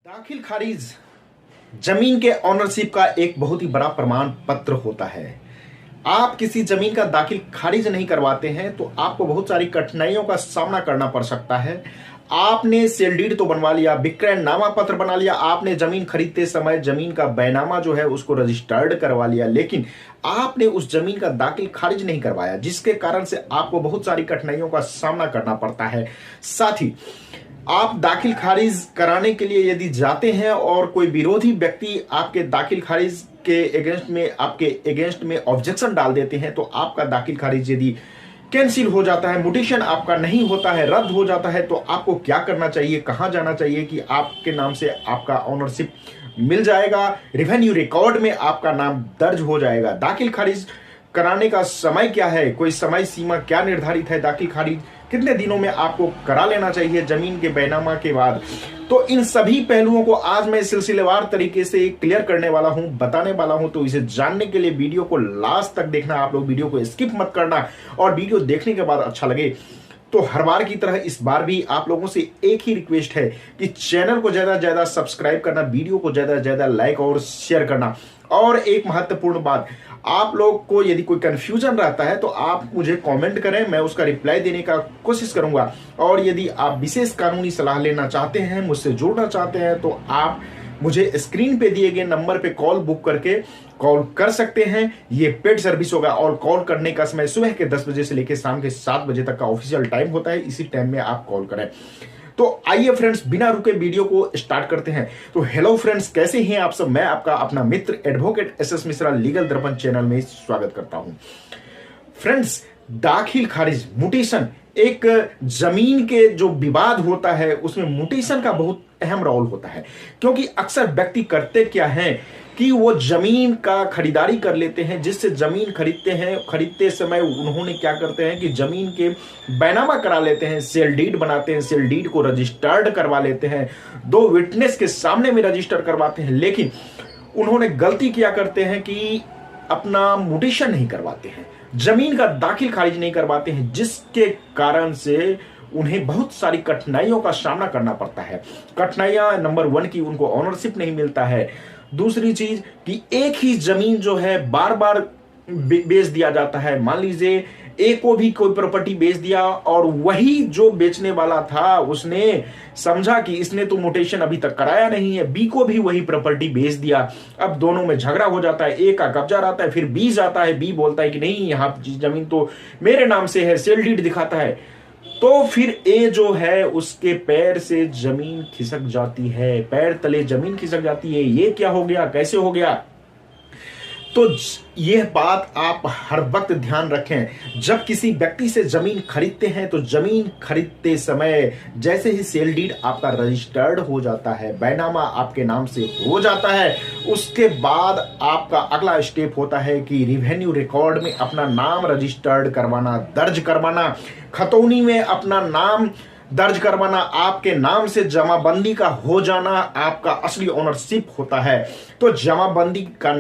दाखिल खारिज जमीन के ऑनरशिप का एक बहुत ही बड़ा प्रमाण पत्र होता है। आप किसी जमीन का दाखिल खारिज नहीं करवाते हैं तो आपको बहुत सारी कठिनाइयों का सामना करना पड़ सकता है। आपने सेल डीड तो बनवा लिया, विक्रयनामा पत्र बना लिया, आपने जमीन खरीदते समय जमीन का बैनामा जो है उसको रजिस्टर्ड करवा लिया, लेकिन आपने उस जमीन का दाखिल खारिज नहीं करवाया, जिसके कारण से आपको बहुत सारी कठिनाइयों का सामना करना पड़ता है। साथ ही आप दाखिल खारिज कराने के लिए यदि जाते हैं और कोई विरोधी व्यक्ति आपके दाखिल खारिज के अगेंस्ट में ऑब्जेक्शन डाल देते हैं तो आपका दाखिल खारिज यदि कैंसिल हो जाता है, म्यूटेशन आपका नहीं होता है, रद्द हो जाता है, तो आपको क्या करना चाहिए, कहां जाना चाहिए कि आपके नाम से आपका ऑनरशिप मिल जाएगा, रेवेन्यू रिकॉर्ड में आपका नाम दर्ज हो जाएगा। दाखिल खारिज कराने का समय क्या है, कोई समय सीमा क्या निर्धारित है, दाखिल खारिज कितने दिनों में आपको करा लेना चाहिए जमीन के बैनामा के बाद, तो इन सभी पहलुओं को आज मैं सिलसिलेवार तरीके से क्लियर करने वाला हूं, बताने वाला हूं। तो इसे जानने के लिए वीडियो को लास्ट तक देखना, आप लोग वीडियो को स्किप मत करना, और वीडियो देखने के बाद अच्छा लगे तो हर बार की तरह इस बार भी आप लोगों से एक ही रिक्वेस्ट है कि चैनल को ज्यादा से ज्यादा सब्सक्राइब करना, वीडियो को ज्यादा से ज्यादा लाइक और शेयर करना। और एक महत्वपूर्ण बात, आप लोग को यदि कोई कंफ्यूजन रहता है तो आप मुझे कमेंट करें, मैं उसका रिप्लाई देने का कोशिश करूंगा। और यदि आप विशेष कानूनी सलाह लेना चाहते हैं, मुझसे जुड़ना चाहते हैं, तो आप मुझे स्क्रीन पे दिए गए नंबर पे कॉल बुक करके कॉल कर सकते हैं। ये पेड सर्विस होगा और कॉल करने का समय सुबह के 10 बजे से लेकर शाम के 7 बजे तक का ऑफिशियल टाइम होता है, इसी टाइम में आप कॉल करें। तो आइए फ्रेंड्स, बिना रुके वीडियो को स्टार्ट करते हैं। तो हेलो फ्रेंड्स, कैसे हैं आप सब? मैं आपका अपना मित्र एडवोकेट एसएस मिश्रा लीगल दर्पण चैनल में स्वागत करता हूं। फ्रेंड्स, दाखिल खारिज म्यूटेशन, एक जमीन के जो विवाद होता है उसमें म्यूटेशन का बहुत अहम रोल होता है, क्योंकि अक्सर व्यक्ति करते क्या हैं कि वो जमीन का खरीदारी कर लेते हैं, जिससे जमीन खरीदते समय उन्होंने क्या करते हैं कि जमीन के बैनामा करा लेते हैं, सेल डीड बनाते हैं, सेल डीड को रजिस्टर्ड करवा लेते हैं, 2 विटनेस के सामने में रजिस्टर करवाते हैं, लेकिन उन्होंने गलती किया करते हैं कि अपना म्यूटेशन नहीं करवाते हैं, जमीन का दाखिल खारिज नहीं करवाते हैं, जिसके कारण से उन्हें बहुत सारी कठिनाइयों का सामना करना पड़ता है। कठिनाइयां नंबर 1 की, उनको ऑनरशिप नहीं मिलता है। दूसरी चीज कि एक ही जमीन जो है बार बार बेच दिया जाता है। मान लीजिए ए को भी कोई प्रॉपर्टी बेच दिया और वही जो बेचने वाला था उसने समझा कि इसने तो म्यूटेशन अभी तक कराया नहीं है, बी को भी वही प्रॉपर्टी बेच दिया। अब दोनों में झगड़ा हो जाता है, ए का कब्जा रहता है, फिर बी जाता है, बी बोलता है कि नहीं, यहाँ जमीन तो मेरे नाम से है, सेल डीड दिखाता है, तो फिर ए जो है उसके पैर से जमीन खिसक जाती है, पैर तले जमीन खिसक जाती है। ये क्या हो गया, कैसे हो गया? तो यह बात आप हर वक्त ध्यान रखें। जब किसी व्यक्ति से जमीन खरीदते हैं तो जमीन खरीदते समय जैसे ही सेल डीड आपका रजिस्टर्ड हो जाता है, बैनामा आपके नाम से हो जाता है, उसके बाद आपका अगला स्टेप होता है कि रेवेन्यू रिकॉर्ड में अपना नाम रजिस्टर्ड करवाना, दर्ज करवाना, खतौनी में अपना नाम दर्ज करवाना, आपके नाम से जमाबंदी का हो जाना आपका असली ओनरशिप होता है। तो जमाबंदी का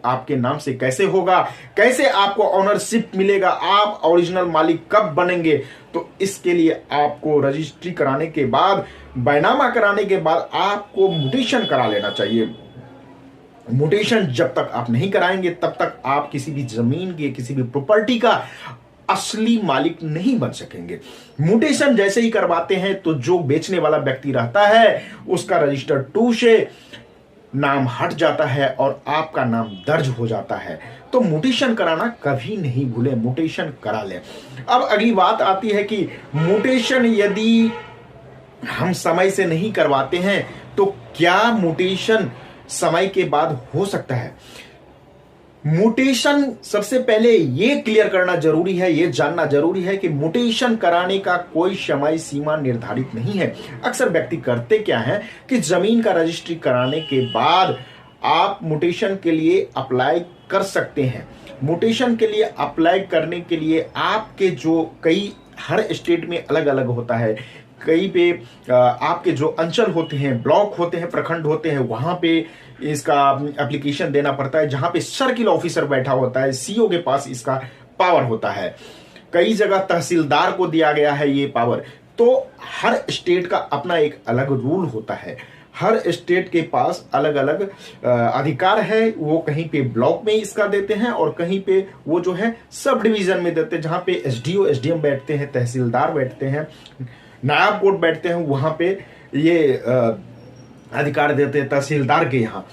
आपके नाम से कैसे होगा, कैसे आपको ओनरशिप मिलेगा, आप ओरिजिनल मालिक कब बनेंगे? तो इसके लिए आपको रजिस्ट्री कराने के बाद, बैनामा कराने के बाद आपको म्यूटेशन करा लेना चाहिए। म्यूटेशन जब तक आप नहीं कराएंगे तब तक आप किसी भी जमीन के, किसी भी प्रॉपर्टी का असली मालिक नहीं बन सकेंगे। म्यूटेशन जैसे ही करवाते हैं तो जो बेचने वाला व्यक्ति रहता है उसका रजिस्टर 2 से नाम हट जाता है और आपका नाम दर्ज हो जाता है। तो म्यूटेशन कराना कभी नहीं भूलें, म्यूटेशन करा लें। अब अगली बात आती है कि म्यूटेशन यदि हम समय से नहीं करवाते हैं तो क्या म्यूटेशन समय के बाद हो सकता है? म्यूटेशन सबसे पहले ये क्लियर करना जरूरी है, ये जानना जरूरी है कि म्यूटेशन कराने का कोई समय सीमा निर्धारित नहीं है। अक्सर व्यक्ति करते क्या है कि जमीन का रजिस्ट्री कराने के बाद आप म्यूटेशन के लिए अप्लाई कर सकते हैं। म्यूटेशन के लिए अप्लाई करने के लिए आपके जो हर स्टेट में अलग अलग होता है, कहीं पे आपके जो अंचल होते हैं, ब्लॉक होते हैं, प्रखंड होते हैं, वहां पे इसका एप्लीकेशन देना पड़ता है, जहां पे सर्किल ऑफिसर बैठा होता है, सीओ के पास इसका पावर होता है। कई जगह तहसीलदार को दिया गया है ये पावर। तो हर स्टेट का अपना एक अलग रूल होता है। हर स्टेट के पास अलग अलग अधिकार है। वो कहीं पे ब्लॉक में इसका देते हैं और कहीं पे वो जो है सब डिवीजन में देते हैं, जहां पे एसडीओ एसडीएम बैठते हैं, तहसीलदार बैठते हैं, नायब कोर्ट बैठते हैं, वहां पे ये अधिकार देते हैं तहसीलदार के यहाँ।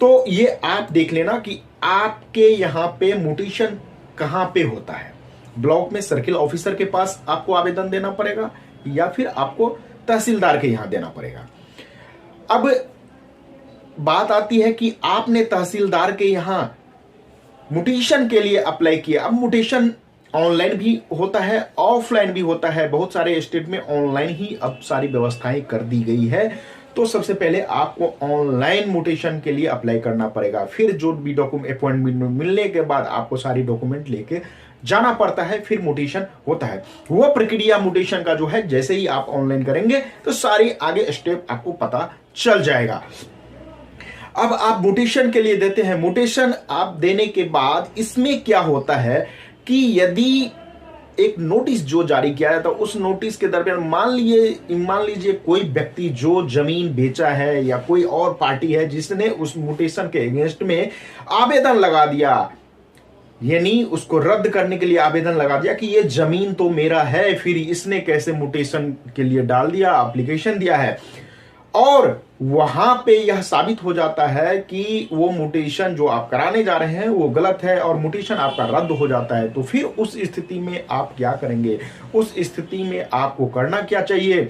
तो ये आप देख लेना कि आपके यहाँ पे म्यूटेशन कहाँ पे होता है। ब्लॉक में सर्किल ऑफिसर के पास आपको आवेदन देना पड़ेगा या फिर आपको तहसीलदार के यहाँ देना पड़ेगा। अब बात आती है कि आपने तहसीलदार के यहाँ म्यूटेशन के लिए अप्लाई किया। अब म्यूटेशन ऑनलाइन भी होता है, ऑफलाइन भी होता है। बहुत सारे स्टेट में ऑनलाइन ही अब सारी व्यवस्थाएं कर दी गई है। तो सबसे पहले आपको ऑनलाइन म्यूटेशन के लिए अप्लाई करना पड़ेगा। फिर जो भी डॉक्यूमेंट अपॉइंटमेंट मिलने के बाद आपको सारी डॉक्यूमेंट लेके जाना पड़ता है, फिर म्यूटेशन होता है। वो प्रक्रिया म्यूटेशन का जो है, जैसे ही आप ऑनलाइन करेंगे तो सारी आगे स्टेप आपको पता चल जाएगा। अब आप म्यूटेशन के लिए देते हैं। म्यूटेशन आप देने के बाद इसमें क्या होता है कि यदि एक नोटिस जो जारी किया है तो उस नोटिस के दरमियान मान लीजिए कोई व्यक्ति जो जमीन बेचा है या कोई और पार्टी है जिसने उस म्यूटेशन के अगेंस्ट में आवेदन लगा दिया, यानी उसको रद्द करने के लिए आवेदन लगा दिया कि ये जमीन तो मेरा है, फिर इसने कैसे म्यूटेशन के लिए डाल दिया, एप्लीकेशन दिया है, और वहां पे यह साबित हो जाता है कि वो म्यूटेशन जो आप कराने जा रहे हैं वो गलत है और म्यूटेशन आपका रद्द हो जाता है। तो फिर उस स्थिति में आप क्या करेंगे? उस स्थिति में आपको करना क्या चाहिए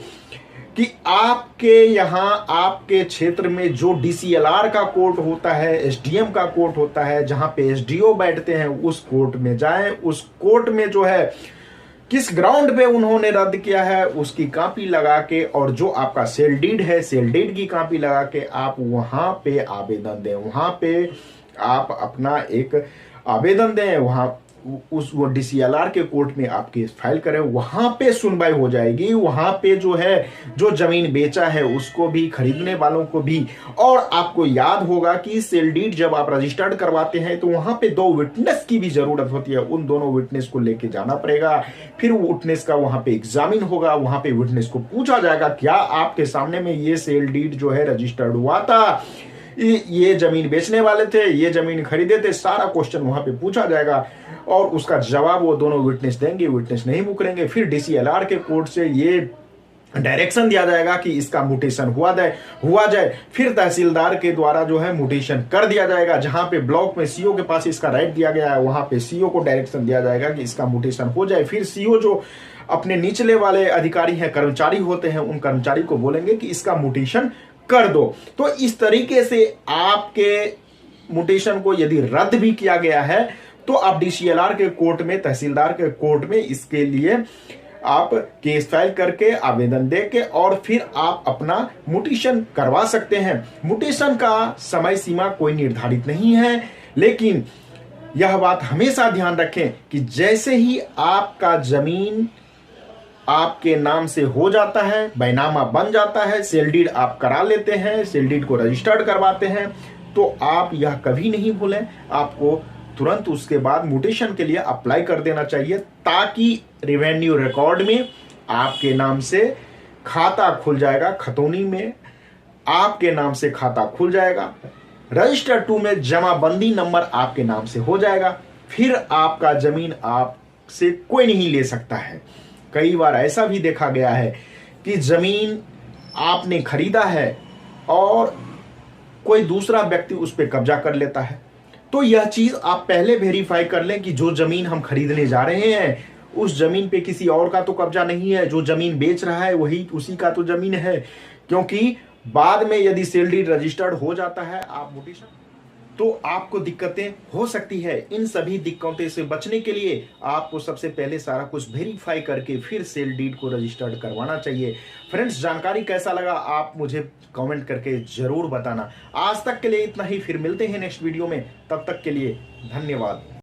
कि आपके यहां आपके क्षेत्र में जो डीसीएलआर का कोर्ट होता है, एसडीएम का कोर्ट होता है, जहां पे एसडीओ बैठते हैं, उस कोर्ट में जाएं। उस कोर्ट में जो है किस ग्राउंड पे उन्होंने रद्द किया है उसकी कॉपी लगा के, और जो आपका सेल डीड है, सेल डीड की कॉपी लगा के आप वहां पे आवेदन दें। वहां पे आप अपना एक आवेदन दें, वहां उस वो डीसीएलआर के कोर्ट में आप केस फाइल करें, वहां पे सुनवाई हो जाएगी। वहां पे जो है जो जमीन बेचा है उसको भी, खरीदने वालों को भी। और आपको याद होगा कि सेल डीड जब आप रजिस्टर्ड करवाते हैं तो वहां पे 2 विटनेस की भी जरूरत होती है। उन दोनों विटनेस को लेके जाना पड़ेगा। फिर वो विटनेस का वहां पे एग्जामिन होगा। वहां पे विटनेस को पूछा जाएगा क्या आपके सामने में ये सेल डीड जो है रजिस्टर्ड हुआ था, ये जमीन बेचने वाले थे, ये जमीन खरीदे थे, सारा क्वेश्चन वहां पे पूछा जाएगा और उसका जवाब वो दोनों विटनेस देंगे। विटनेस नहीं मुकरेंगे, फिर डीसीएलआर के कोर्ट से ये डायरेक्शन दिया जाएगा कि इसका म्यूटेशन हुआ जाए। फिर तहसीलदार के द्वारा जो है म्यूटेशन कर दिया जाएगा। जहां पे ब्लॉक में सीओ के पास इसका राइट दिया गया है, वहां पे सीओ को डायरेक्शन दिया जाएगा कि इसका म्यूटेशन हो जाए। फिर सीओ जो अपने निचले वाले अधिकारी हैं, कर्मचारी होते हैं, उन कर्मचारी को बोलेंगे कि इसका म्यूटेशन कर दो। तो इस तरीके से आपके म्यूटेशन को यदि रद्द भी किया गया है तो आप डीसीएलआर के कोर्ट में, तहसीलदार के कोर्ट में इसके लिए आप केस फाइल करके, आवेदन देके और फिर आप अपना म्यूटेशन करवा सकते हैं। म्यूटेशन का समय सीमा कोई निर्धारित नहीं है, लेकिन यह बात हमेशा ध्यान रखें कि जैसे ही आपका जमीन आपके नाम से हो जाता है, बैनामा बन जाता है, सेल डीड आप करा लेते हैं, सेल डीड को रजिस्टर्ड करवाते हैं, तो आप यह कभी नहीं भूलें, आपको तुरंत उसके बाद म्यूटेशन के लिए अप्लाई कर देना चाहिए, ताकि रेवेन्यू रिकॉर्ड में आपके नाम से खाता खुल जाएगा। खतौनी में आपके नाम से खाता खुल जाएगा, रजिस्टर 2 में जमाबंदी नंबर आपके नाम से हो जाएगा। फिर आपका जमीन आपसे कोई नहीं ले सकता है। कई बार ऐसा भी देखा गया है कि जमीन आपने खरीदा है और कोई दूसरा व्यक्ति उस पर कब्जा कर लेता है। तो यह चीज आप पहले वेरीफाई कर लें कि जो जमीन हम खरीदने जा रहे हैं उस जमीन पे किसी और का तो कब्जा नहीं है, जो जमीन बेच रहा है वही उसी का तो जमीन है। क्योंकि बाद में यदि सेल डीड रजिस्टर्ड हो जाता है आप म्यूटेशन, तो आपको दिक्कतें हो सकती है। इन सभी दिक्कतों से बचने के लिए आपको सबसे पहले सारा कुछ वेरीफाई करके फिर सेल डीड को रजिस्टर्ड करवाना चाहिए। फ्रेंड्स, जानकारी कैसा लगा आप मुझे कमेंट करके जरूर बताना। आज तक के लिए इतना ही, फिर मिलते हैं नेक्स्ट वीडियो में। तब तक के लिए धन्यवाद।